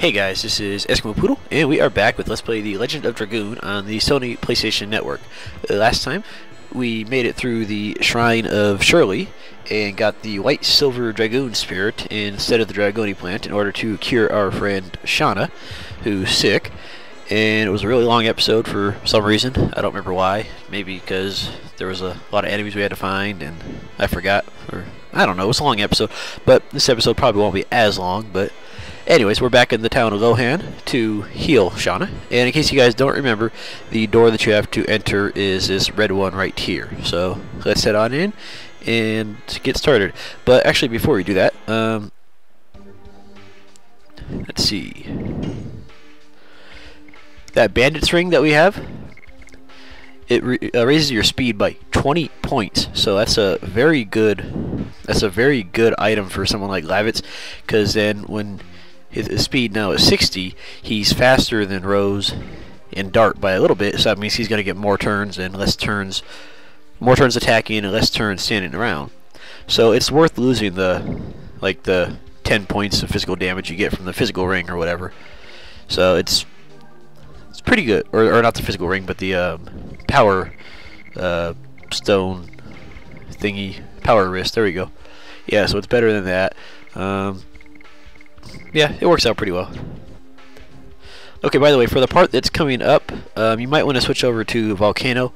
Hey guys, this is Eskimo Poodle, and we are back with Let's Play The Legend of Dragoon on the Sony PlayStation Network. Last time, we made it through the Shrine of Shirley, and got the White Silver Dragoon Spirit instead of the Dragoni plant in order to cure our friend Shana, who's sick. And it was a really long episode for some reason. I don't remember why. Maybe because there was a lot of enemies we had to find, and I forgot. Or I don't know, it was a long episode. But this episode probably won't be as long, but anyways, we're back in the town of Lohan to heal Shana. And in case you guys don't remember, the door that you have to enter is this red one right here. So let's head on in and get started. But actually, before we do that, let's see. That bandit's ring that we have, it raises your speed by 20 points. So that's a very good item for someone like Lavitz, because then when his speed now is 60, he's faster than Rose and Dart by a little bit, so that means he's going to get more turns and less turns, more turns attacking and less turns standing around. So it's worth losing the 10 points of physical damage you get from the physical ring or whatever. So it's pretty good, or not the physical ring, but the power stone thingy, power wrist. There we go. Yeah, so it's better than that. Yeah, it works out pretty well. Okay, by the way, for the part that's coming up, you might want to switch over to Volcano,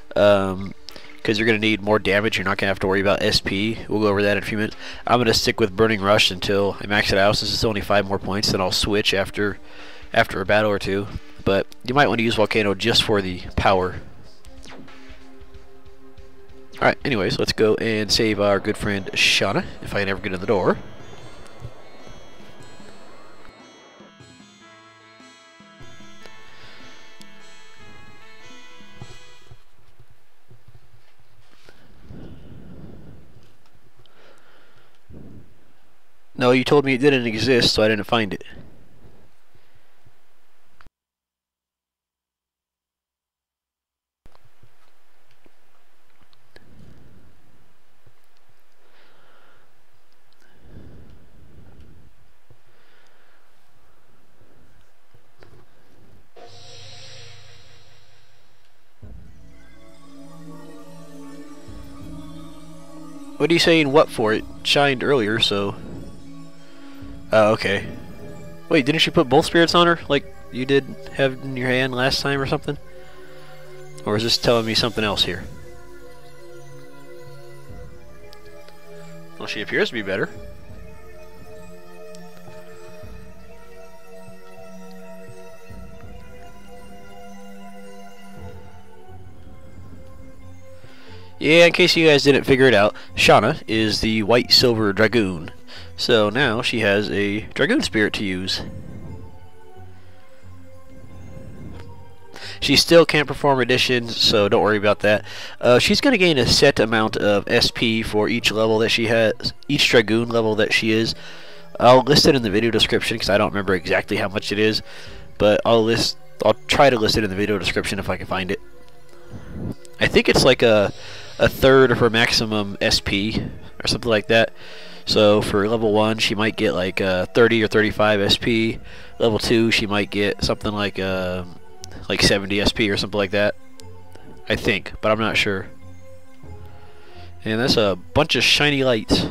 because you're going to need more damage. You're not going to have to worry about SP. We'll go over that in a few minutes. I'm going to stick with Burning Rush until I max it out, since it's only 5 more points. Then I'll switch after a battle or two. But you might want to use Volcano just for the power. Alright, anyways, let's go and save our good friend Shana, if I can ever get in the door. No, you told me it didn't exist, so I didn't find it. What are you saying what for? It shined earlier, so... Oh, okay. Wait, didn't you put both spirits on her, like you did have in your hand last time or something? Or is this telling me something else here? Well, she appears to be better. Yeah, in case you guys didn't figure it out, Shana is the White Silver Dragoon. So now she has a Dragoon Spirit to use. She still can't perform additions, so don't worry about that. She's going to gain a set amount of SP for each level that she has, each Dragoon level that she is. I'll list it in the video description because I don't remember exactly how much it is, but I'll try to list it in the video description if I can find it. I think it's like a third of her maximum SP or something like that. So for level 1 she might get like 30 or 35 SP. Level 2 she might get something like 70 SP or something like that, I think, but I'm not sure. And that's a bunch of shiny lights.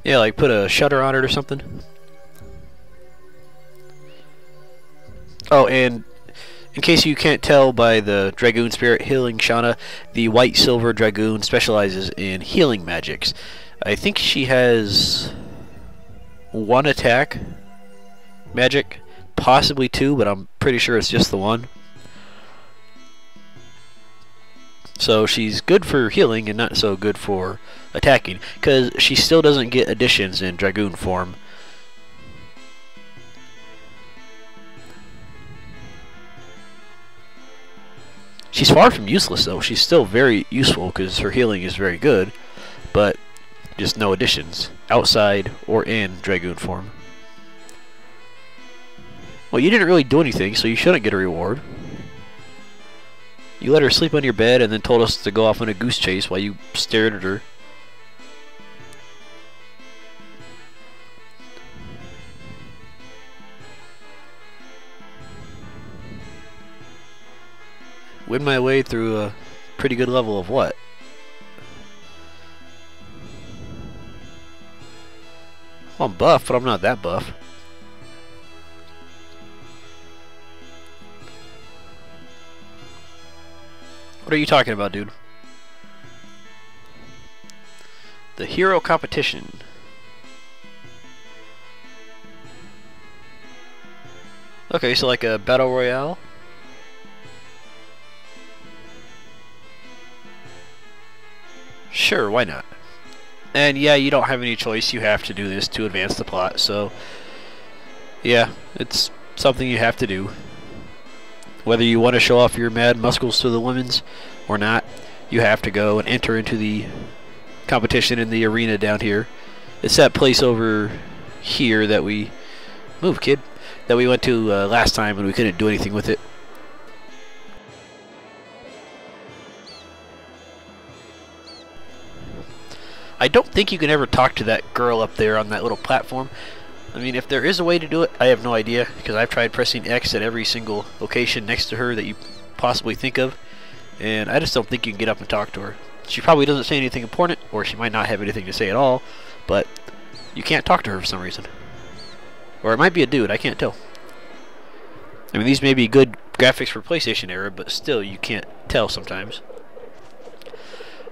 Yeah, like put a shutter on it or something. Oh, and in case you can't tell by the Dragoon Spirit healing Shana, the White Silver Dragoon specializes in healing magics. I think she has 1 attack magic, possibly 2, but I'm pretty sure it's just the 1. So she's good for healing and not so good for attacking, because she still doesn't get additions in Dragoon form. She's far from useless though. She's still very useful because her healing is very good, but just no additions outside or in Dragoon form. Well, you didn't really do anything, so you shouldn't get a reward. You let her sleep on your bed and then told us to go off on a goose chase while you stared at her. Win my way through a pretty good level of what? Well, I'm buff, but I'm not that buff. What are you talking about, dude? The hero competition. Okay, so like a battle royale? Sure, why not? And yeah, you don't have any choice. You have to do this to advance the plot. So, yeah, it's something you have to do. Whether you want to show off your mad muscles to the women's or not, you have to go and enter into the competition in the arena down here. It's that place over here that we... Move, kid. That we went to last time and we couldn't do anything with it. I don't think you can ever talk to that girl up there on that little platform. I mean, if there is a way to do it, I have no idea, because I've tried pressing X at every single location next to her that you possibly think of, and I just don't think you can get up and talk to her. She probably doesn't say anything important, or she might not have anything to say at all, but you can't talk to her for some reason. Or it might be a dude, I can't tell. I mean, these may be good graphics for PlayStation era, but still, you can't tell sometimes.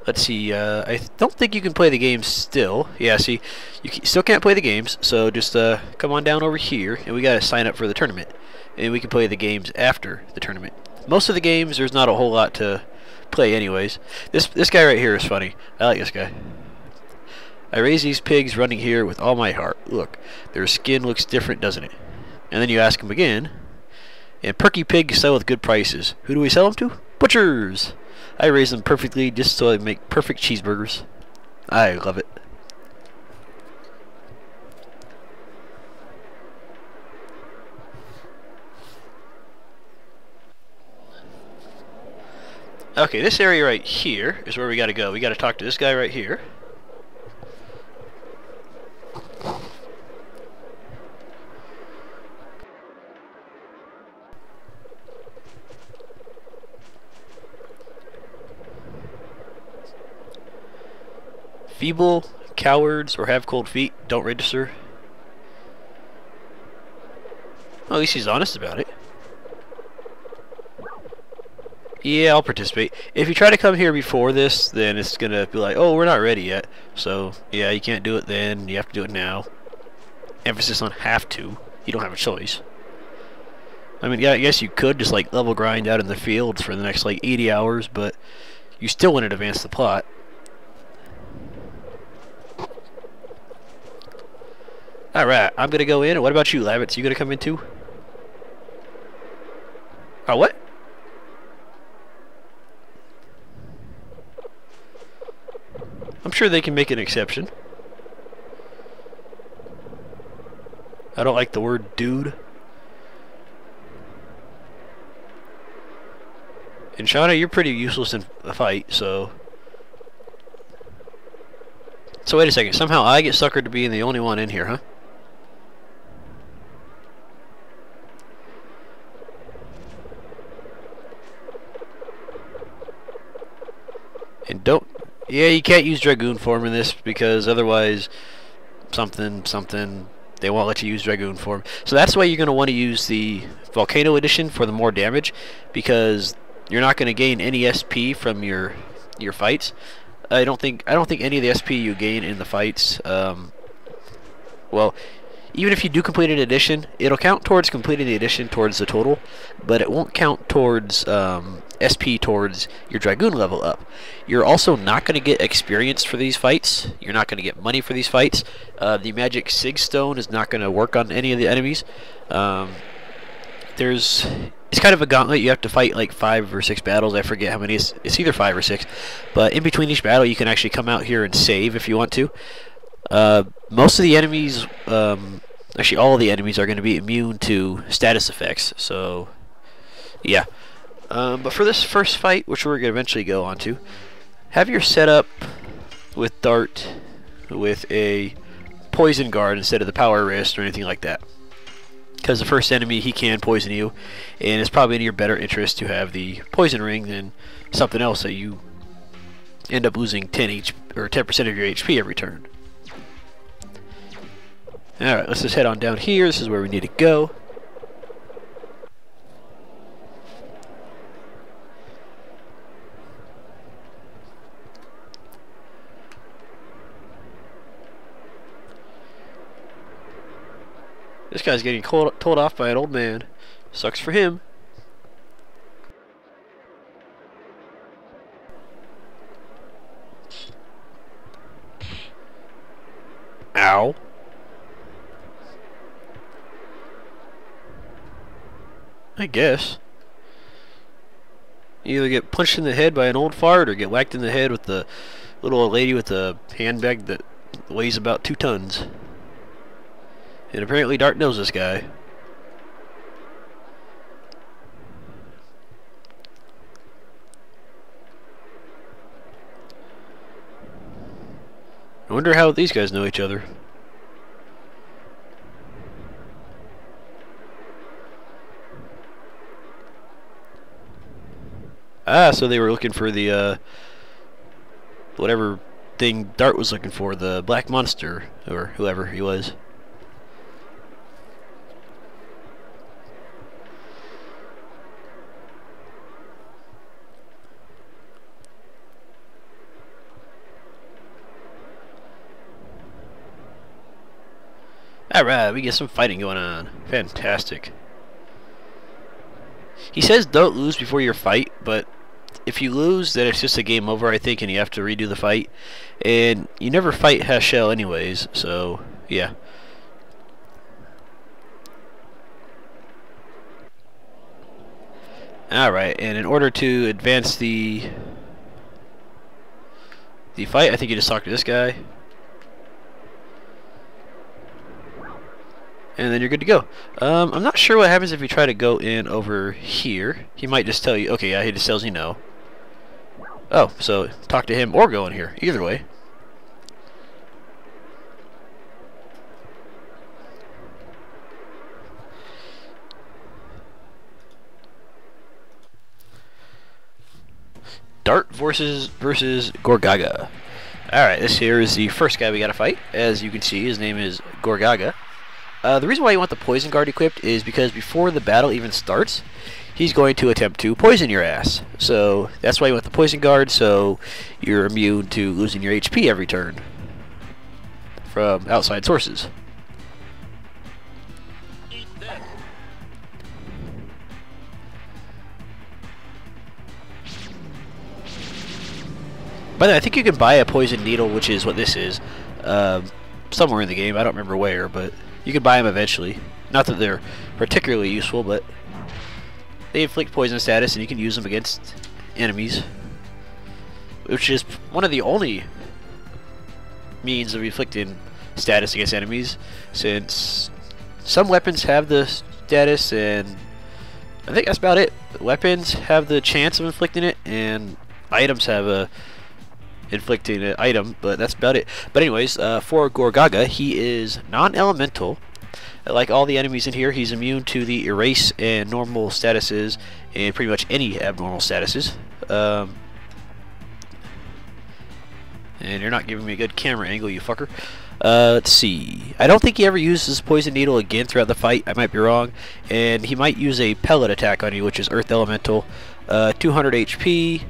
Let's see, I don't think you can play the games still. Yeah, see, you still can't play the games, so just come on down over here, and we gotta sign up for the tournament. And we can play the games after the tournament. Most of the games, there's not a whole lot to play anyways. This guy right here is funny. I like this guy. I raise these pigs running here with all my heart. Look, their skin looks different, doesn't it? And then you ask him again, and perky pigs sell with good prices. Who do we sell them to? Butchers! I raise them perfectly just so I make perfect cheeseburgers. I love it. Okay, this area right here is where we gotta go. We gotta talk to this guy right here. Feeble, cowards, or have cold feet don't register. Well, at least he's honest about it. Yeah, I'll participate. If you try to come here before this, then it's gonna be like, oh, we're not ready yet. So, yeah, you can't do it then. You have to do it now. Emphasis on have to. You don't have a choice. I mean, yeah, I guess you could just like level grind out in the fields for the next like 80 hours, but you still wouldn't advance the plot. Alright, I'm gonna go in. What about you, Labbits? You gonna come in too? Oh, what? I'm sure they can make an exception. I don't like the word dude. And Shana, you're pretty useless in a fight, so... So wait a second, somehow I get suckered to being the only one in here, huh? And don't... Yeah, you can't use Dragoon form in this, because otherwise... Something... They won't let you use Dragoon form. So that's why you're going to want to use the Volcano Edition for the more damage, because you're not going to gain any SP from your fights. I don't think any of the SP you gain in the fights, well, even if you do complete an edition, it'll count towards completing the edition towards the total, but it won't count towards SP towards your Dragoon level up. You're also not going to get experience for these fights. You're not going to get money for these fights. The magic Sig Stone is not going to work on any of the enemies. It's kind of a gauntlet. You have to fight like 5 or 6 battles. I forget how many. It's either 5 or 6. But in between each battle, you can actually come out here and save if you want to. Most of the enemies, Actually, all the enemies are going to be immune to status effects, so yeah. But for this first fight, which we're going to eventually go on to, have your setup with Dart with a poison guard instead of the power wrist or anything like that. Because the first enemy, he can poison you, and it's probably in your better interest to have the poison ring than something else that you end up losing 10% of your HP every turn. Alright, let's just head on down here. This is where we need to go. This guy's getting told off by an old man. Sucks for him. Ow. I guess. You either get punched in the head by an old fart or get whacked in the head with the little old lady with the handbag that weighs about 2 tons. And apparently Dart knows this guy. I wonder how these guys know each other. Ah, so they were looking for the, whatever thing Dart was looking for, the black monster, or whoever he was. Alright, we get some fighting going on. Fantastic. He says don't lose before your fight, but if you lose, then it's just a game over, I think, and you have to redo the fight. And you never fight Hashel anyways, so yeah. Alright, and in order to advance the fight, I think you just talk to this guy. And then you're good to go. I'm not sure what happens if you try to go in over here. He might just tell you, okay, yeah, he just tells you no. Oh, so talk to him or go in here. Either way. Dart versus Gorgaga. Alright, this here is the first guy we gotta fight. As you can see, his name is Gorgaga. The reason why you want the poison guard equipped is because before the battle even starts, he's going to attempt to poison your ass. So that's why you want the poison guard, so you're immune to losing your HP every turn from outside sources. By the way, I think you can buy a poison needle, which is what this is, somewhere in the game. I don't remember where, but you can buy them eventually. Not that they're particularly useful, but they inflict poison status and you can use them against enemies, which is one of the only means of inflicting status against enemies, since some weapons have the status, and I think that's about it. Weapons have the chance of inflicting it, and items have a inflicting an item, but that's about it. But anyways, for Gorgaga, he is non-elemental. Like all the enemies in here, he's immune to the erase and normal statuses and pretty much any abnormal statuses. And you're not giving me a good camera angle, you fucker. Let's see. I don't think he ever uses Poison Needle again throughout the fight. I might be wrong. And he might use a pellet attack on you, which is Earth Elemental. 200 HP.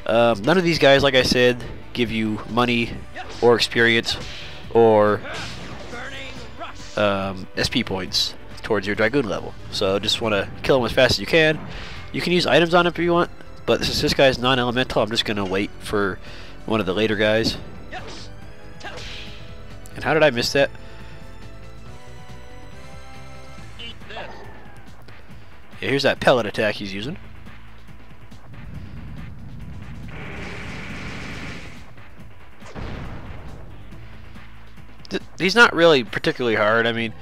None of these guys, like I said, give you money or experience or SP points towards your Dragoon level. So just want to kill him as fast as you can. You can use items on him if you want, but since this guy's non-elemental, I'm just going to wait for one of the later guys. And how did I miss that? Yeah, here's that pellet attack he's using. He's not really particularly hard. I mean,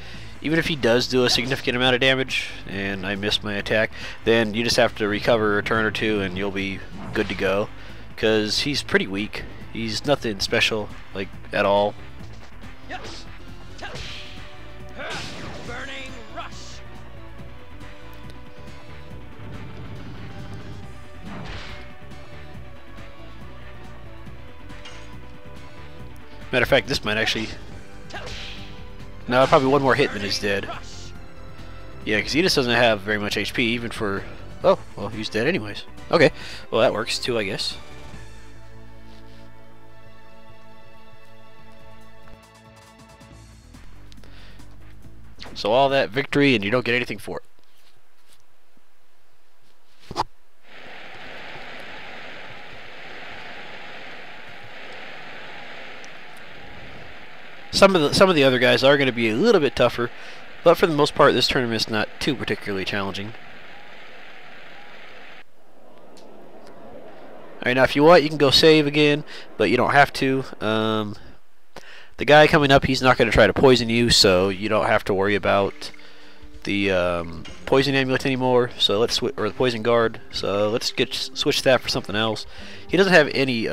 even if he does do a significant amount of damage and I miss my attack, then you just have to recover a turn or two and you'll be good to go. Because he's pretty weak. He's nothing special, like, at all. Burning rush. Matter of fact, this might actually... No, probably one more hit than he's dead. Yeah, because he just doesn't have very much HP, even for... Oh, well, he's dead anyways. Okay, well, that works too, I guess. So all that victory and you don't get anything for it. Some of the other guys are going to be a little bit tougher, but for the most part this tournament's not too particularly challenging. Alright, now if you want you can go save again, but you don't have to. The guy coming up, he's not going to try to poison you, so you don't have to worry about the poison amulet anymore. So let's or the poison guard. So let's switch that for something else. He doesn't have any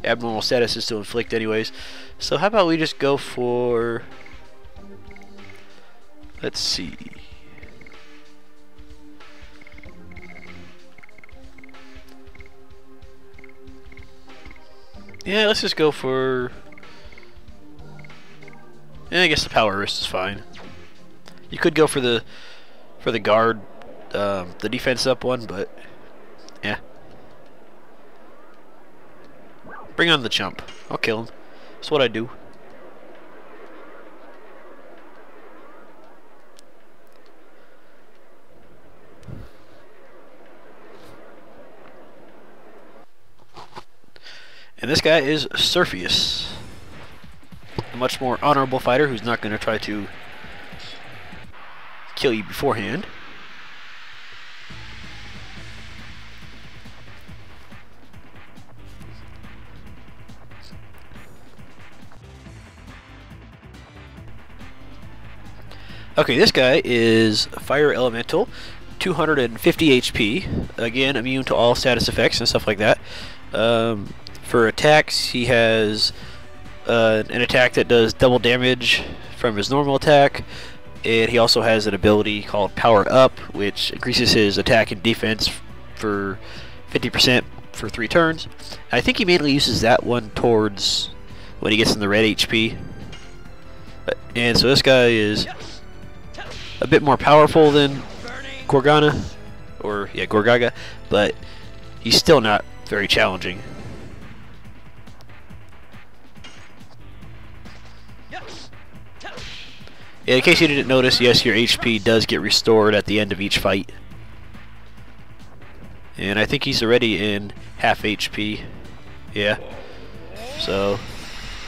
abnormal statuses to inflict, anyways. So how about we just go for? Let's see. Yeah, let's just go for... Yeah, I guess the power wrist is fine. You could go for the guard, the defense up one, but yeah. Bring on the chump. I'll kill him. That's what I do. And this guy is Surfius, a much more honorable fighter who's not going to try to kill you beforehand. Okay, this guy is Fire Elemental, 250 HP, again immune to all status effects and stuff like that. For attacks, he has an attack that does double damage from his normal attack, and he also has an ability called Power Up, which increases his attack and defense for 50% for 3 turns. I think he mainly uses that one towards when he gets in the red HP. And so this guy is a bit more powerful than Gorgana, or yeah, Gorgaga, but he's still not very challenging. Yeah, in case you didn't notice, yes, your HP does get restored at the end of each fight. And I think he's already in half HP. Yeah. So,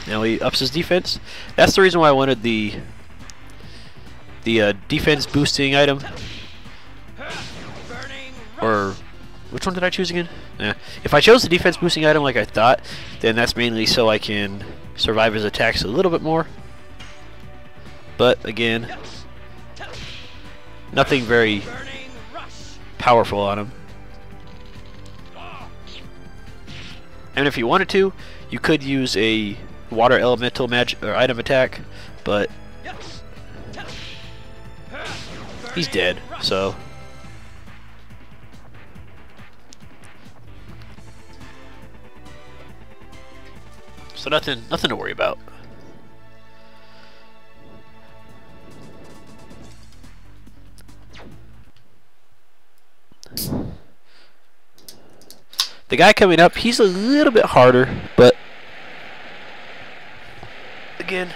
now he ups his defense. That's the reason why I wanted the defense boosting item. Or, which one did I choose again? Yeah. If I chose the defense boosting item like I thought, then that's mainly so I can survive his attacks a little bit more. But again, nothing very powerful on him. And if you wanted to, you could use a water elemental magic or item attack, but he's dead, so nothing to worry about. The guy coming up, he's a little bit harder, but again,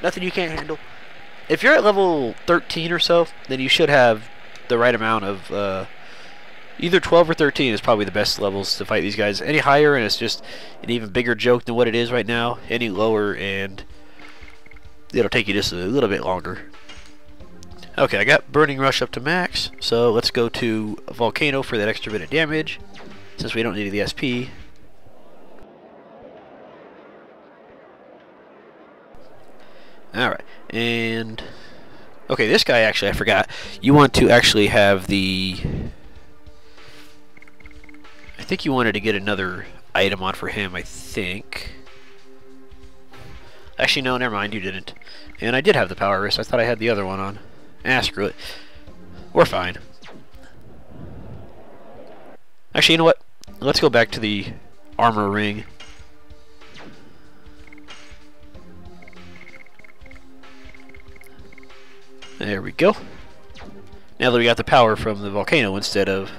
nothing you can't handle. If you're at level 13 or so, then you should have the right amount of either 12 or 13 is probably the best levels to fight these guys. Any higher and it's just an even bigger joke than what it is right now. Any lower and it'll take you just a little bit longer. Okay, I got Burning Rush up to max, so let's go to Volcano for that extra bit of damage, since we don't need the SP. Alright, and okay, this guy actually I forgot. You want to actually have the, I think you wanted to get another item on for him, I think. Actually no, never mind, you didn't. And I did have the power wrist, I thought I had the other one on. Ah, screw it. We're fine. Actually, you know what? Let's go back to the armor ring. There we go. Now that we got the power from the volcano instead of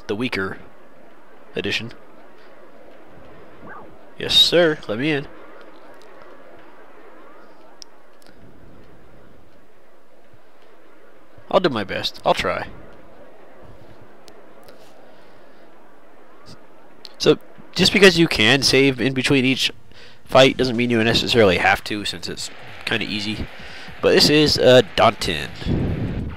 the weaker edition. Yes, sir. Let me in. I'll do my best. I'll try. So, just because you can save in between each fight doesn't mean you necessarily have to, since it's kind of easy. But this is Daunton.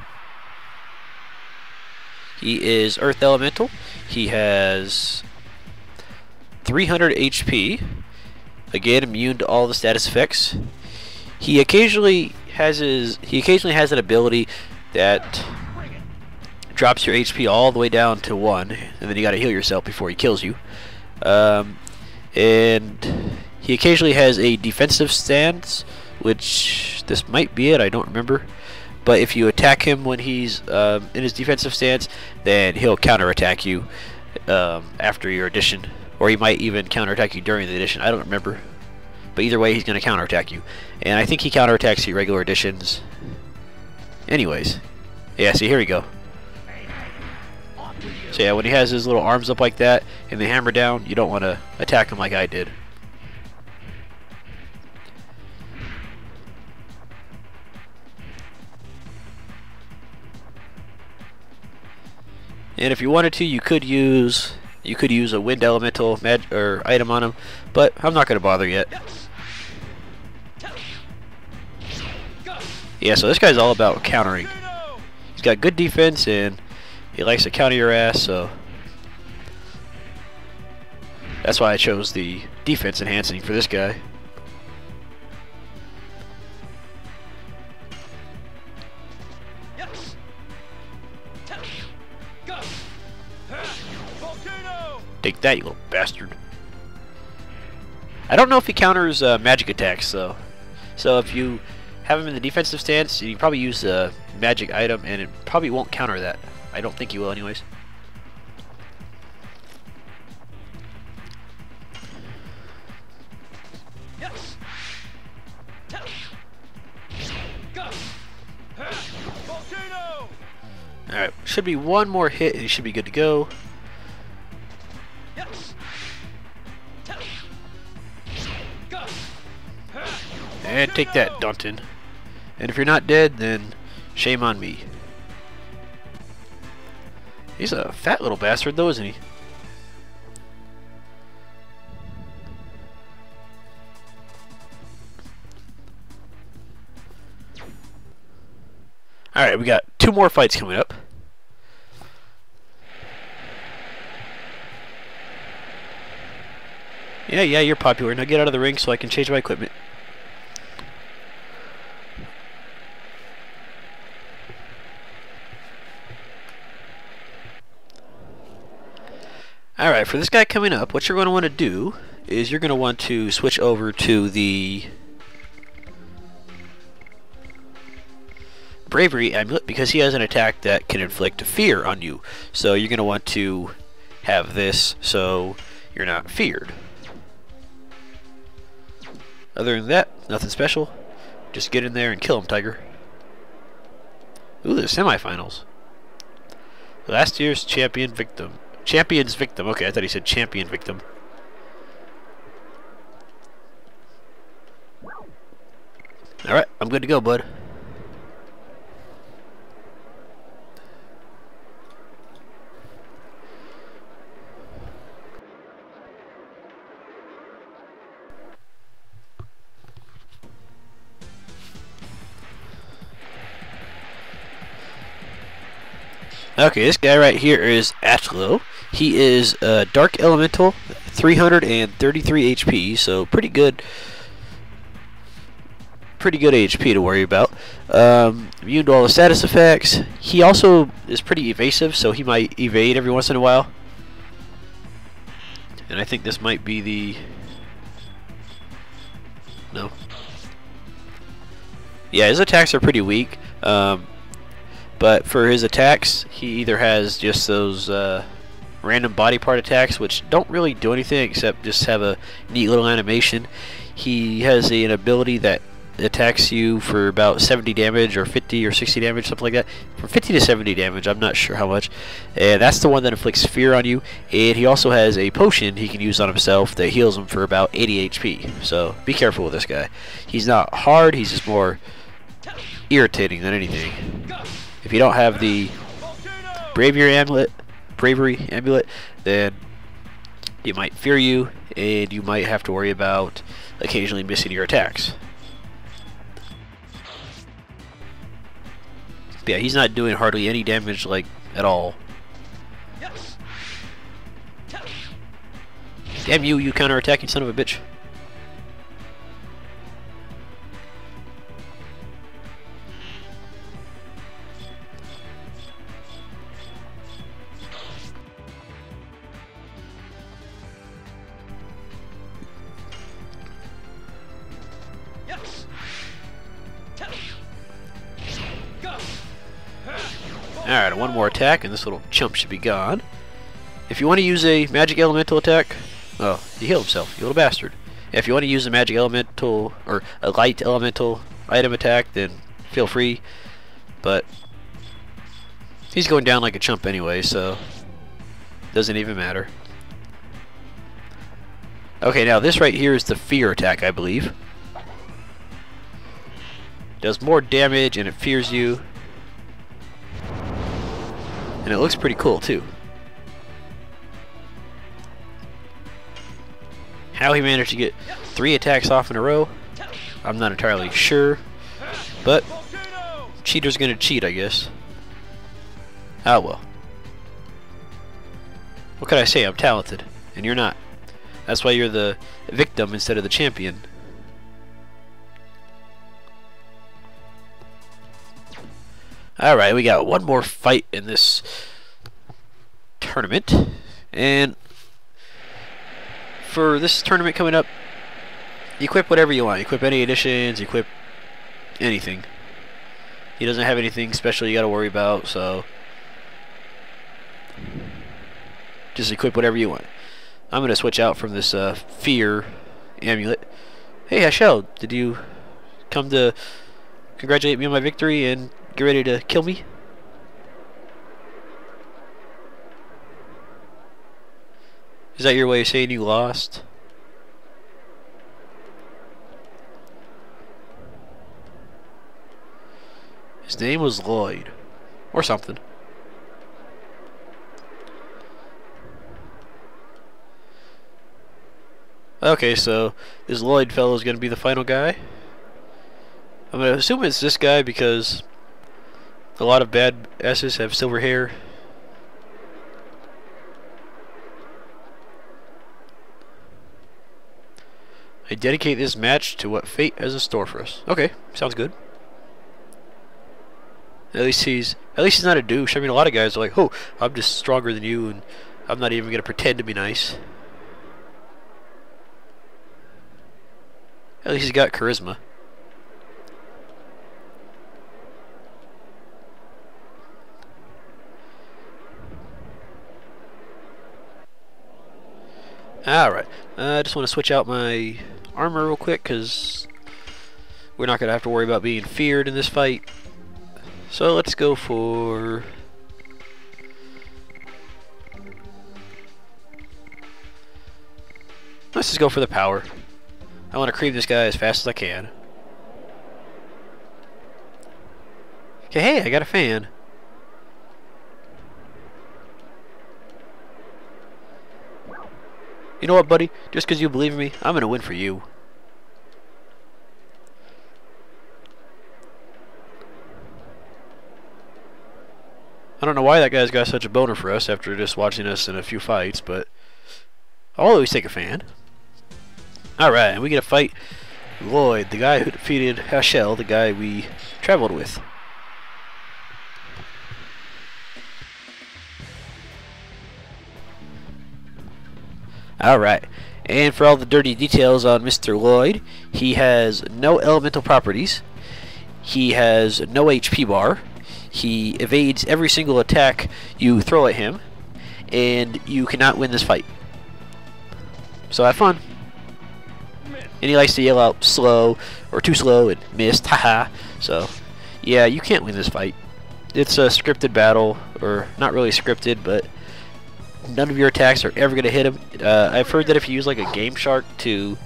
He is Earth Elemental. He has 300 HP. Again, immune to all the status effects. He occasionally has an ability that drops your HP all the way down to 1, and then you gotta heal yourself before he kills you. And he occasionally has a defensive stance, which this might be it, I don't remember. But if you attack him when he's in his defensive stance, then he'll counterattack you after your addition, or he might even counterattack you during the addition. I don't remember, but either way, he's going to counterattack you. And I think he counterattacks your regular additions. Anyways, yeah. See, here we go. So yeah, when he has his little arms up like that and they hammer down, you don't want to attack him like I did. And if you wanted to, you could use a wind elemental or item on him, but I'm not going to bother yet. Yeah, so this guy's all about countering. He's got good defense and he likes to counter your ass, so that's why I chose the defense enhancing for this guy. Take that, you little bastard. I don't know if he counters magic attacks, though. So if you have him in the defensive stance, you can probably use a magic item, and it probably won't counter that. I don't think you will, anyways. Alright, should be one more hit, and he should be good to go. And take that, Daunton. And if you're not dead, then shame on me. He's a fat little bastard, though, isn't he? Alright, we got 2 more fights coming up. Yeah, you're popular. Now get out of the ring so I can change my equipment. Alright, for this guy coming up, what you're going to want to do is you're going to want to switch over to the Bravery Amulet, because he has an attack that can inflict fear on you. So you're going to want to have this so you're not feared. Other than that, nothing special. Just get in there and kill him, Tiger. Ooh, the semifinals. Last year's champion victim. Champion's victim. Okay, I thought he said champion victim. Alright, I'm good to go, bud. Okay, this guy right here is Atlo. He is Dark Elemental, 333 HP, so pretty good HP to worry about. Immune to all the status effects. He also is pretty evasive, so he might evade every once in a while. And I think this might be the... No. Yeah, his attacks are pretty weak. But for his attacks, he either has just those random body part attacks, which don't really do anything except just have a neat little animation. He has an ability that attacks you for about 70 damage or 50 or 60 damage, something like that. From 50 to 70 damage, I'm not sure how much. And that's the one that inflicts fear on you. And he also has a potion he can use on himself that heals him for about 80 HP. So be careful with this guy. He's not hard, he's just more irritating than anything. If you don't have the bravery amulet, then he might fear you, and you might have to worry about occasionally missing your attacks. But yeah, he's not doing hardly any damage, like, at all. Damn you, you counter-attacking son of a bitch. Alright, one more attack and this little chump should be gone. If you want to use a magic elemental attack... Oh, he healed himself, you little bastard. If you want to use a magic elemental or a light elemental item attack, then feel free. But he's going down like a chump anyway, so doesn't even matter. Okay, now this right here is the fear attack, I believe. Does more damage and it fears you. And it looks pretty cool too. How he managed to get 3 attacks off in a row, I'm not entirely sure. But cheater's gonna cheat, I guess. Ah well. What could I say? I'm talented, and you're not. That's why you're the victim instead of the champion. Alright, we got one more fight in this tournament. And for this tournament coming up, equip whatever you want. Equip any editions, equip anything. He doesn't have anything special you gotta worry about, so just equip whatever you want. I'm gonna switch out from this fear amulet. Hey Hashel, did you come to congratulate me on my victory and get ready to kill me? Is that your way of saying you lost? His name was Lloyd. Or something. Okay, so this Lloyd fellow is going to be the final guy. I'm going to assume it's this guy because a lot of bad asses have silver hair. I dedicate this match to what fate has in store for us. Okay, sounds good. At least he's not a douche. I mean, a lot of guys are like, "Oh, I'm just stronger than you, and I'm not even gonna pretend to be nice." At least he's got charisma. Alright, I just want to switch out my armor real quick because we're not going to have to worry about being feared in this fight. So let's go for... Let's just go for the power. I want to cream this guy as fast as I can. Okay, hey, I got a fan. You know what, buddy? Just because you believe in me, I'm going to win for you. I don't know why that guy's got such a boner for us after just watching us in a few fights, but I'll always take a fan. Alright, and we get to fight Lloyd, the guy who defeated Hashel, the guy we traveled with. Alright, and for all the dirty details on Mr. Lloyd, he has no elemental properties, he has no HP bar, he evades every single attack you throw at him, and you cannot win this fight. So have fun. And he likes to yell out slow, or too slow, and missed, haha. So, yeah, you can't win this fight. It's a scripted battle, or not really scripted, but none of your attacks are ever going to hit him. I've heard that if you use like a Game Shark to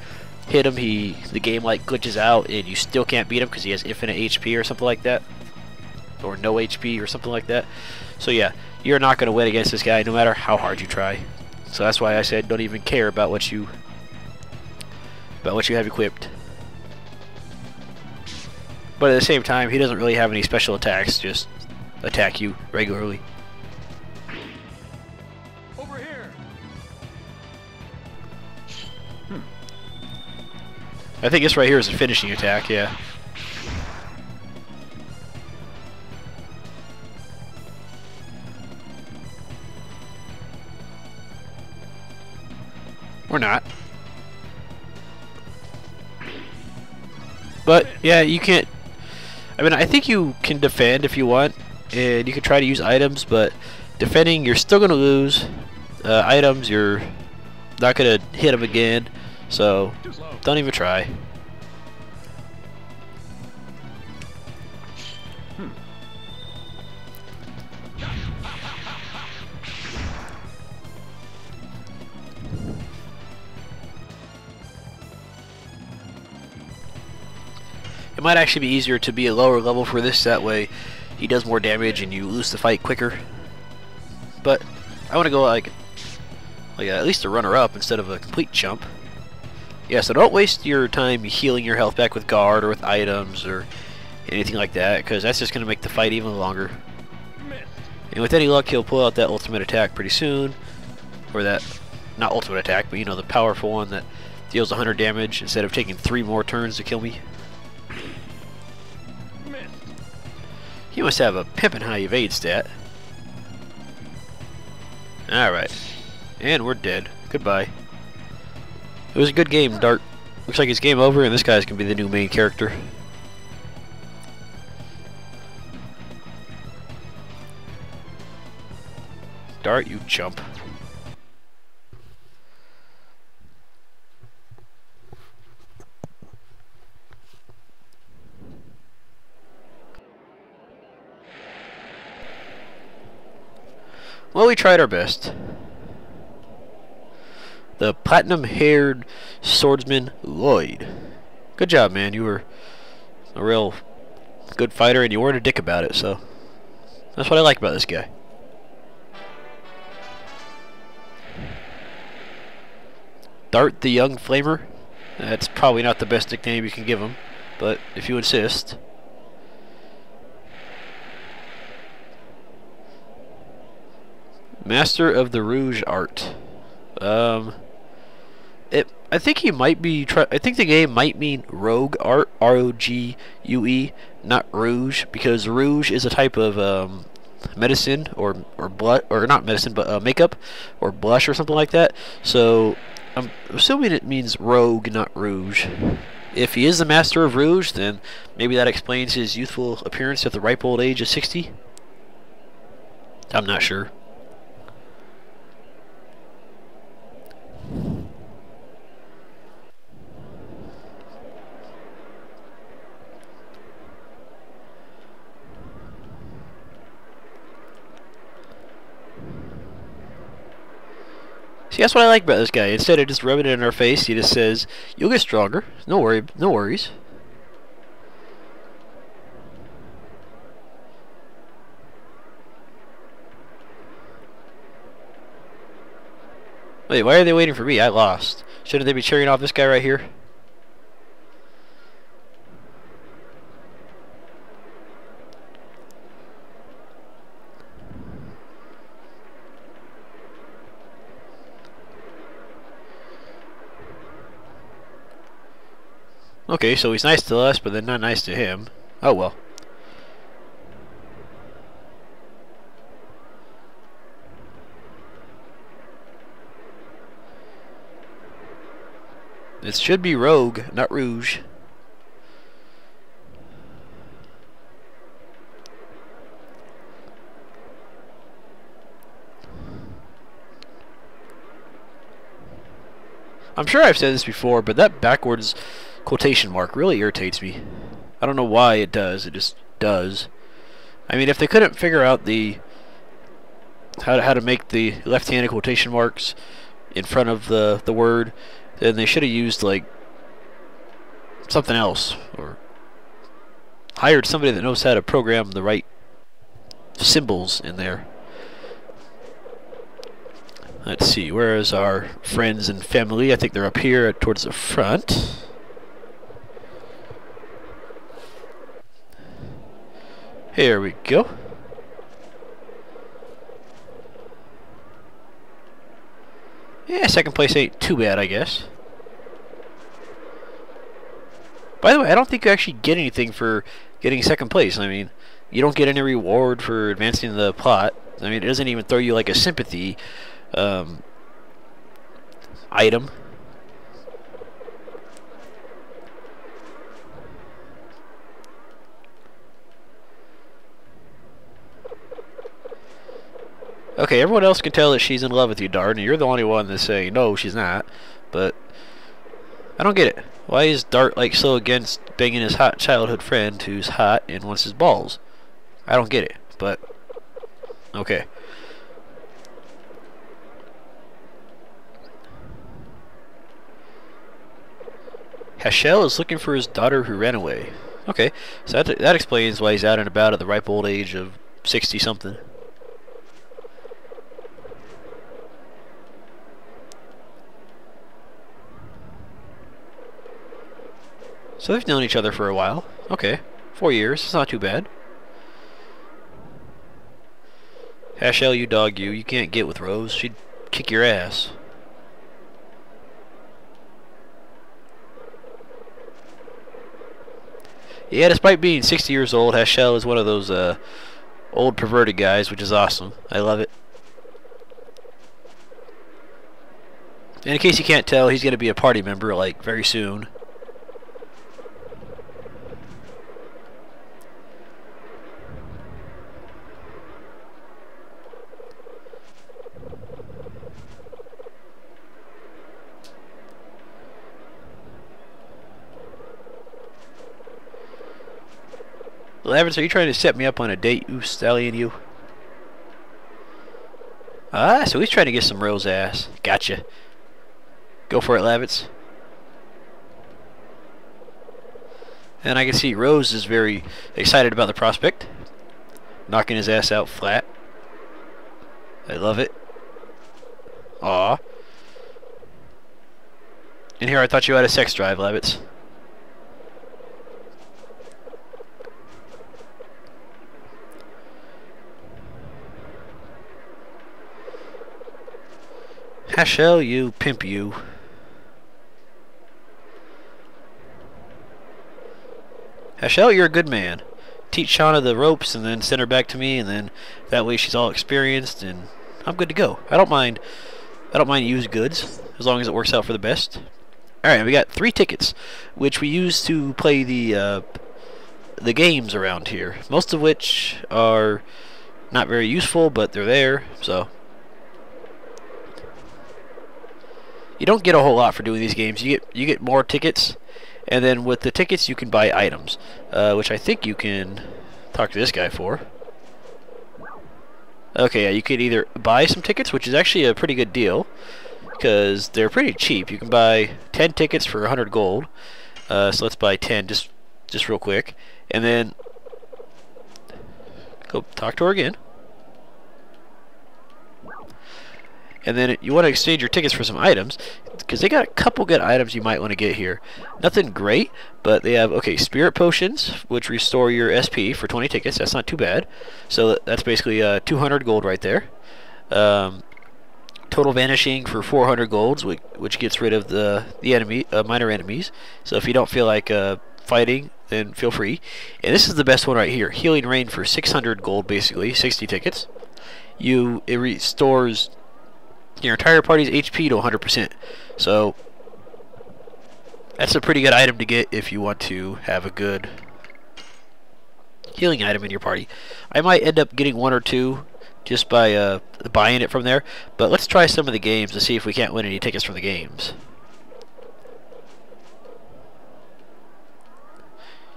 hit him, the game like glitches out, and you still can't beat him because he has infinite HP or something like that. Or no HP or something like that. So yeah, you're not going to win against this guy no matter how hard you try. So that's why I said don't even care about what you have equipped. But at the same time, he doesn't really have any special attacks, just attack you regularly. Over here. I think this right here is a finishing attack, yeah. Or not. But yeah, you can't. I mean, I think you can defend if you want, and you can try to use items. But defending, you're still gonna lose. Items, you're not gonna hit them again. So don't even try. It might actually be easier to be a lower level for this, that way he does more damage and you lose the fight quicker. But I want to go like at least a runner-up instead of a complete chump. Yeah, so don't waste your time healing your health back with guard or with items or anything like that, because that's just going to make the fight even longer. And with any luck, he'll pull out that ultimate attack pretty soon. Or that, not ultimate attack, but you know, the powerful one that deals 100 damage instead of taking 3 more turns to kill me. He must have a pimpin' high evade stat. Alright. And we're dead. Goodbye. It was a good game, Dart. Looks like it's game over and this guy's gonna be the new main character. Dart, you chump. Well, we tried our best. The platinum-haired swordsman Lloyd. Good job, man. You were a real good fighter, and you weren't a dick about it, so that's what I like about this guy. Dart the Young Flamer. That's probably not the best nickname you can give him, but if you insist. Master of the Rouge Art. I think he might be. I think the game might mean Rogue Art, R-O-G-U-E, not Rouge, because Rouge is a type of medicine or blood, or not medicine, but makeup or blush or something like that. So I'm assuming it means Rogue, not Rouge. If he is the Master of Rouge, then maybe that explains his youthful appearance at the ripe old age of 60. I'm not sure. See, that's what I like about this guy. Instead of just rubbing it in our face, he just says, "You'll get stronger. No worries." Wait, why are they waiting for me? I lost. Shouldn't they be cheering off this guy right here? Okay, so he's nice to us, but then not nice to him. Oh well. It should be Rogue, not Rouge. I'm sure I've said this before, but that backwards quotation mark really irritates me. I don't know why it does. It just does. I mean, if they couldn't figure out the how to make the left-handed quotation marks in front of the word, then they should have used like something else, or hired somebody that knows how to program the right symbols in there. Let's see, where is our friends and family? I think they're up here towards the front. Here we go. Yeah, second place ain't too bad, I guess. By the way, I don't think you actually get anything for getting second place. I mean, you don't get any reward for advancing the plot. I mean, it doesn't even throw you like a sympathy item. Okay, everyone else can tell that she's in love with you, Dart, and you're the only one that's saying no, she's not. But I don't get it. Why is Dart like so against banging his hot childhood friend who's hot and wants his balls? I don't get it, but okay. Hashel is looking for his daughter who ran away. Okay, so that explains why he's out and about at the ripe old age of 60-something. So they've known each other for a while. Okay, 4 years. It's not too bad. Hashel, you dog, you. You can't get with Rose. She'd kick your ass. Yeah, despite being 60 years old, Hashel is one of those old perverted guys, which is awesome. I love it. And in case you can't tell, he's going to be a party member, like, very soon. Lavitz, are you trying to set me up on a date, you stallion, you? Ah, so he's trying to get some Rose ass. Gotcha. Go for it, Lavitz. And I can see Rose is very excited about the prospect. Knocking his ass out flat. I love it. Aw. And here I thought you had a sex drive, Lavitz. Hashel, you pimp, you. Hashel, you're a good man. Teach Shana the ropes and then send her back to me, and then that way she's all experienced and I'm good to go. I don't mind used goods as long as it works out for the best. Alright, we got 3 tickets, which we use to play the games around here. Most of which are not very useful, but they're there, so you don't get a whole lot for doing these games. You get more tickets, and then with the tickets you can buy items, which I think you can talk to this guy for. Okay, yeah, you could either buy some tickets, which is actually a pretty good deal, because they're pretty cheap. You can buy 10 tickets for 100 gold. So let's buy 10 just real quick, and then go talk to her again. And then you want to exchange your tickets for some items, because they got a couple good items you might want to get here. Nothing great, but they have, okay, spirit potions, which restore your SP for 20 tickets. That's not too bad. So that's basically 200 gold right there. Total vanishing for 400 golds, which gets rid of the minor enemies. So if you don't feel like fighting, then feel free. And this is the best one right here. Healing Rain for 600 gold, basically 60 tickets. It restores your entire party's HP to 100%. So that's a pretty good item to get if you want to have a good healing item in your party. I might end up getting one or two just by buying it from there, but let's try some of the games to see if we can't win any tickets from the games.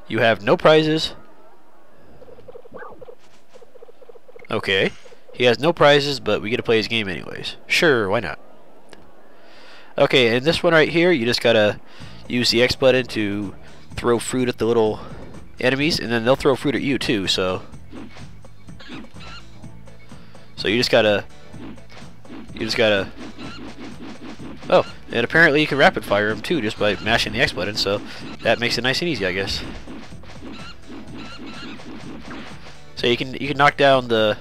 You have no prizes. Okay. He has no prizes, but we get to play his game anyways. Sure, why not? Okay, and this one right here, you just gotta use the X button to throw fruit at the little enemies, and then they'll throw fruit at you too, so you just gotta oh, and apparently you can rapid fire them too just by mashing the X button, so that makes it nice and easy, I guess. So you can knock down the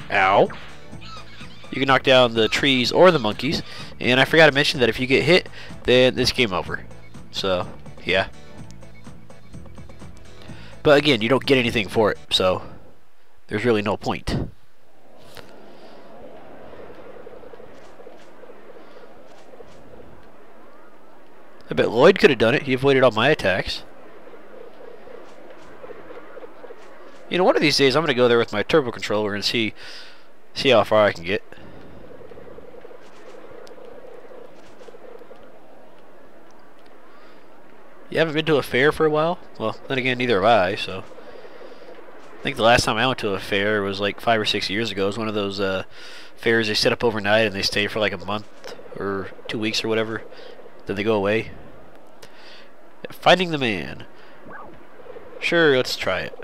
you can knock down the trees or the monkeys, and I forgot to mention that if you get hit, then it's game over. So yeah, but again, you don't get anything for it, so there's really no point. I bet Lloyd could have done it. He avoided all my attacks. You know, one of these days I'm going to go there with my turbo controller and see how far I can get. You haven't been to a fair for a while? Well, then again, neither have I, so. I think the last time I went to a fair was like 5 or 6 years ago. It was one of those fairs they set up overnight and they stay for like a month or 2 weeks or whatever. Then they go away. Finding the man. Sure, let's try it.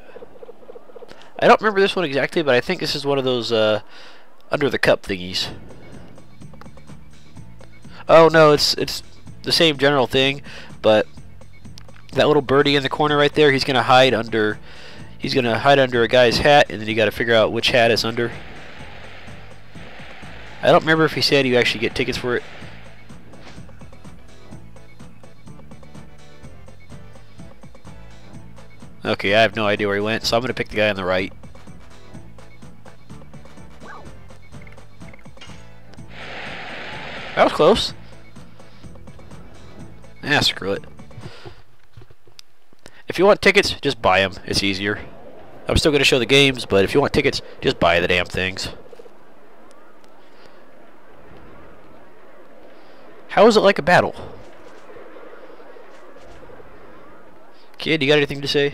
I don't remember this one exactly, but I think this is one of those under the cup thingies. Oh no, it's the same general thing, but that little birdie in the corner right there, he's gonna hide under a guy's hat, and then you gotta figure out which hat it's under. I don't remember if he said you actually get tickets for it. Okay, I have no idea where he went, so I'm going to pick the guy on the right. That was close. Ah, screw it. If you want tickets, just buy them. It's easier. I'm still going to show the games, but if you want tickets, just buy the damn things. How is it like a battle? Kid, you got anything to say?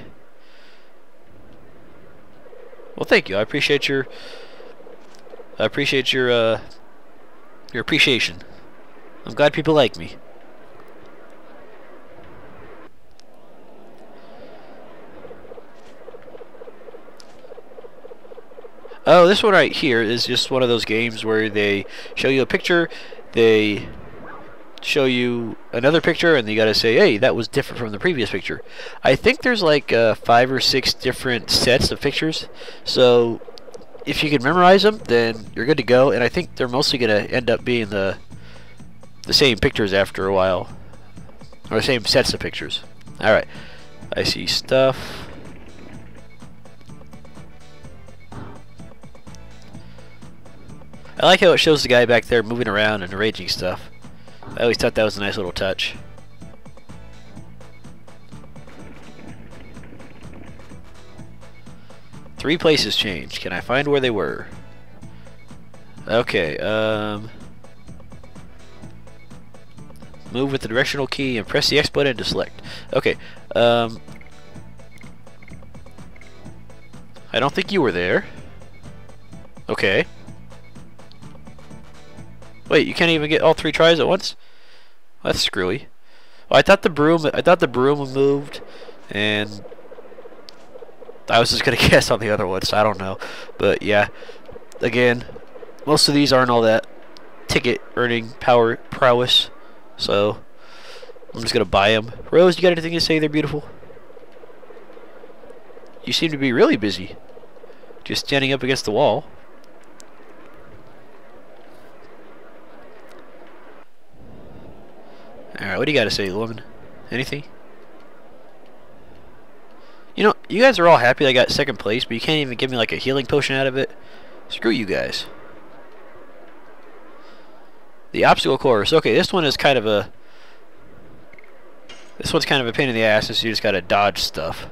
Well, thank you. I appreciate your appreciation. I'm glad people like me. Oh, this one right here is just one of those games where they show you a picture, they show you another picture, and you gotta say, hey, that was different from the previous picture. I think there's like 5 or 6 different sets of pictures, so if you can memorize them, then you're good to go, and I think they're mostly gonna end up being the same pictures after a while, or the same sets of pictures. Alright, I see stuff. I like how it shows the guy back there moving around and arranging stuff. I always thought that was a nice little touch. Three places changed. Can I find where they were? Okay, move with the directional key and press the X button to select. Okay, I don't think you were there. Okay. Wait, you can't even get all 3 tries at once? That's screwy. Well, I thought the broom moved, and I was just gonna guess on the other one, so I don't know. But yeah, again, most of these aren't all that ticket earning prowess, so I'm just gonna buy them. Rose, you got anything to say? They're beautiful. You seem to be really busy, just standing up against the wall. Alright, what do you got to say, woman? Anything? You know, you guys are all happy I got second place, but you can't even give me like a healing potion out of it. Screw you guys. The obstacle course. Okay, this one is kind of a... This one's kind of a pain in the ass, so you just gotta dodge stuff.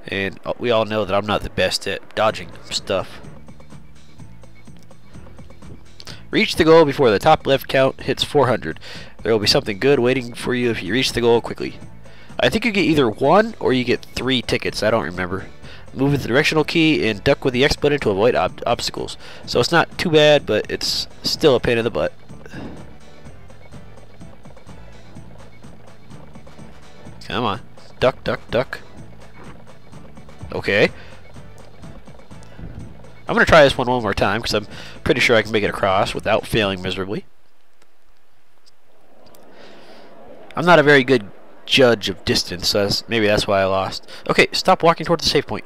And we all know that I'm not the best at dodging stuff. Reach the goal before the top left count hits 400. There will be something good waiting for you if you reach the goal quickly. I think you get either 1 or you get 3 tickets. I don't remember. Move with the directional key and duck with the X button to avoid obstacles. So it's not too bad, but it's still a pain in the butt. Come on. Duck, duck, duck. Okay. I'm going to try this one more time because I'm pretty sure I can make it across without failing miserably. I'm not a very good judge of distance, so maybe that's why I lost. Okay, stop walking towards the save point.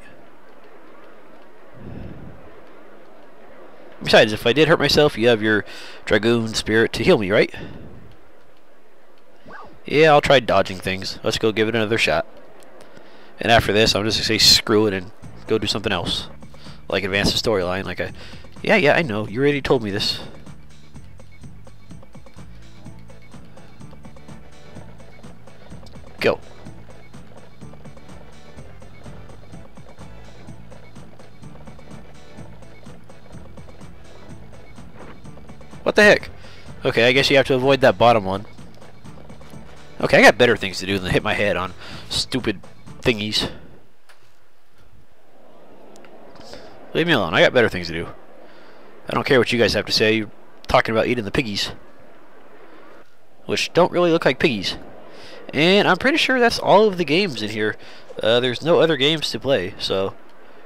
Besides, if I did hurt myself, you have your Dragoon Spirit to heal me, right? Yeah, I'll try dodging things. Let's go give it another shot. And after this, I'm just going to say screw it and go do something else. Like advance the storyline. Like yeah, I know. You already told me this. Go. What the heck? Okay, I guess you have to avoid that bottom one. Okay, I got better things to do than hit my head on stupid thingies. Leave me alone. I got better things to do. I don't care what you guys have to say. You're talking about eating the piggies, which don't really look like piggies. And I'm pretty sure that's all of the games in here. There's no other games to play, so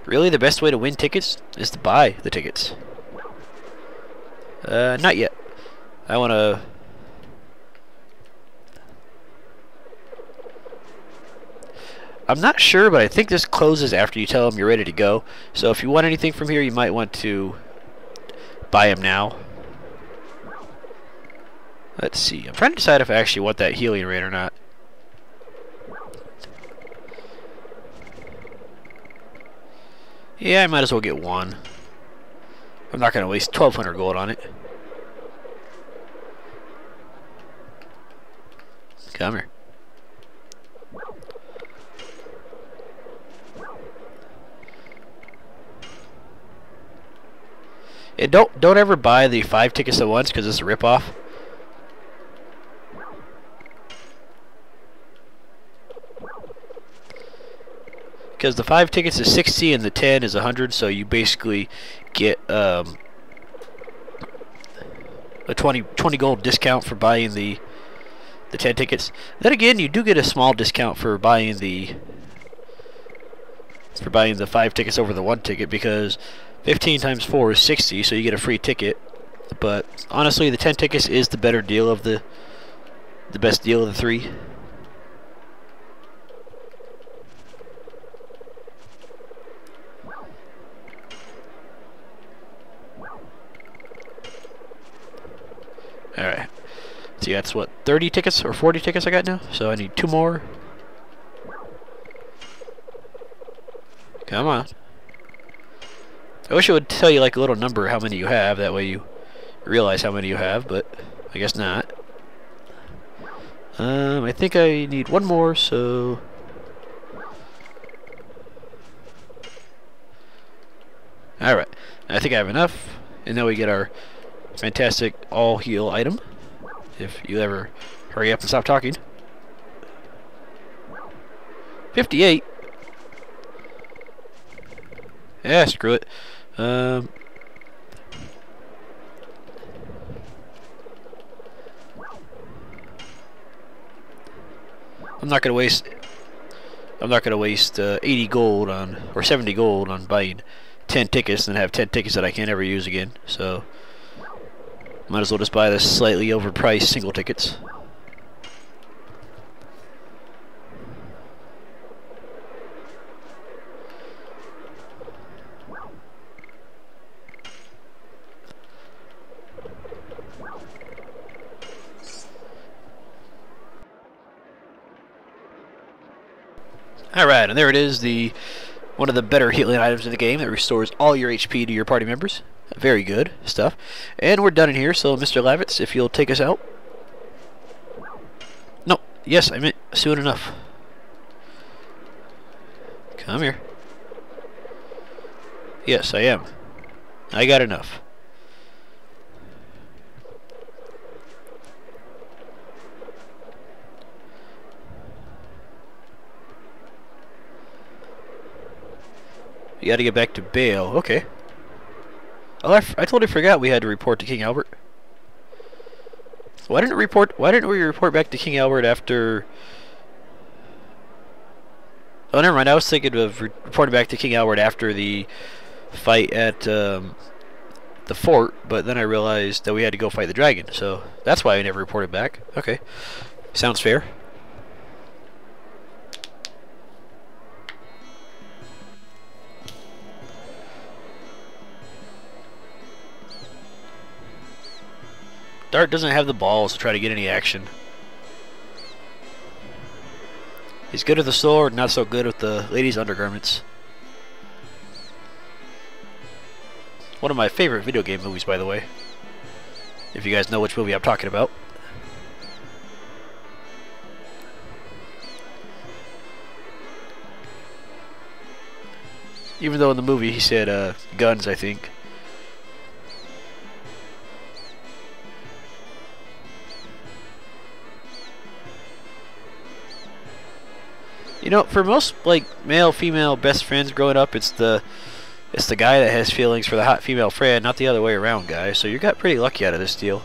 really the best way to win tickets is to buy the tickets. Not yet. I want to... I'm not sure, but I think this closes after you tell them you're ready to go. So if you want anything from here, you might want to buy them now. Let's see. I'm trying to decide if I actually want that healing rate or not. Yeah, I might as well get one. I'm not going to waste 1,200 gold on it. Come here. And don't ever buy the 5 tickets at once because it's a ripoff. Because the 5 tickets is 60 and the 10 is 100, so you basically get a 20 gold discount for buying the 10 tickets. Then again, you do get a small discount for buying the 5 tickets over the 1 ticket, because 15 times 4 is 60, so you get a free ticket. But honestly, the 10 tickets is the better deal of the best deal of the 3. Alright. See, that's what, 30 tickets or 40 tickets I got now? So I need 2 more. Come on. I wish it would tell you like a little number how many you have, that way you realize how many you have, but I guess not. I think I need 1 more, so... Alright, I think I have enough, and now we get our fantastic all heal item, if you ever hurry up and stop talking. 58? Yeah, screw it. I'm not gonna waste 80 gold on, or 70 gold on buying 10 tickets and have 10 tickets that I can't ever use again. So might as well just buy the slightly overpriced single tickets. Alright, and there it is, the one of the better healing items in the game that restores all your HP to your party members. Very good stuff. And we're done in here, so Mr. Lavitz, if you'll take us out. No, yes, I meant soon enough. Come here. Yes, I am. I got enough. You gotta get back to Bale. Okay. Oh, I totally forgot we had to report to King Albert. Why didn't we report back to King Albert after? Oh, never mind. I was thinking of reporting back to King Albert after the fight at the fort, but then I realized that we had to go fight the dragon. So that's why I never reported back. Okay, sounds fair. Dart doesn't have the balls to try to get any action. He's good with the sword, not so good with the ladies' undergarments. One of my favorite video game movies, by the way. If you guys know which movie I'm talking about. Even though in the movie he said guns, I think. You know, for most like male-female best friends growing up, it's the guy that has feelings for the hot female friend, not the other way around, guys. So you got pretty lucky out of this deal.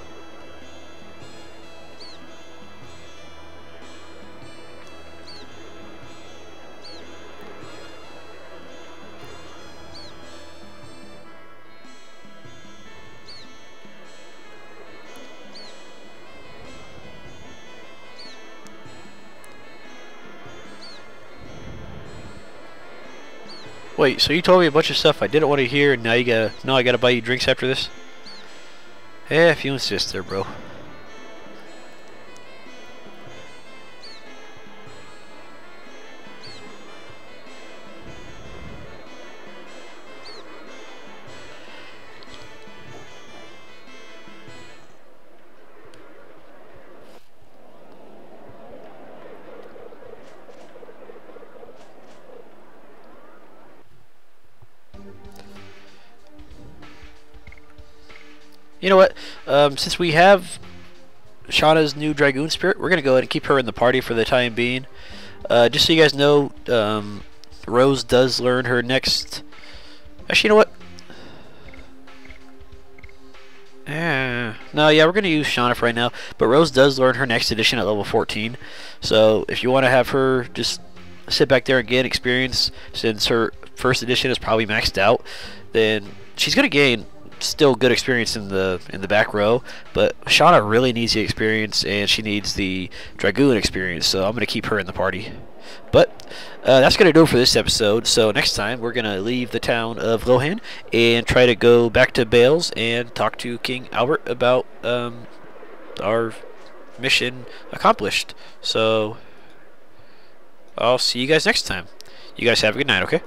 Wait, so you told me a bunch of stuff I didn't want to hear, and now I gotta buy you drinks after this? Yeah, if you insist there, bro. You know what? Since we have Shana's new Dragoon Spirit, we're going to go ahead and keep her in the party for the time being. Just so you guys know, Rose does learn her next... Actually, you know what? No, yeah, we're going to use Shana for right now. But Rose does learn her next edition at level 14. So if you want to have her just sit back there and gain experience, since her first edition is probably maxed out, then she's going to gain still good experience in the back row, but Shana really needs the experience, and she needs the Dragoon experience, so I'm going to keep her in the party. But that's going to do it for this episode. So next time we're going to leave the town of Lohan and try to go back to Bales and talk to King Albert about our mission accomplished. So I'll see you guys next time. You guys have a good night, okay?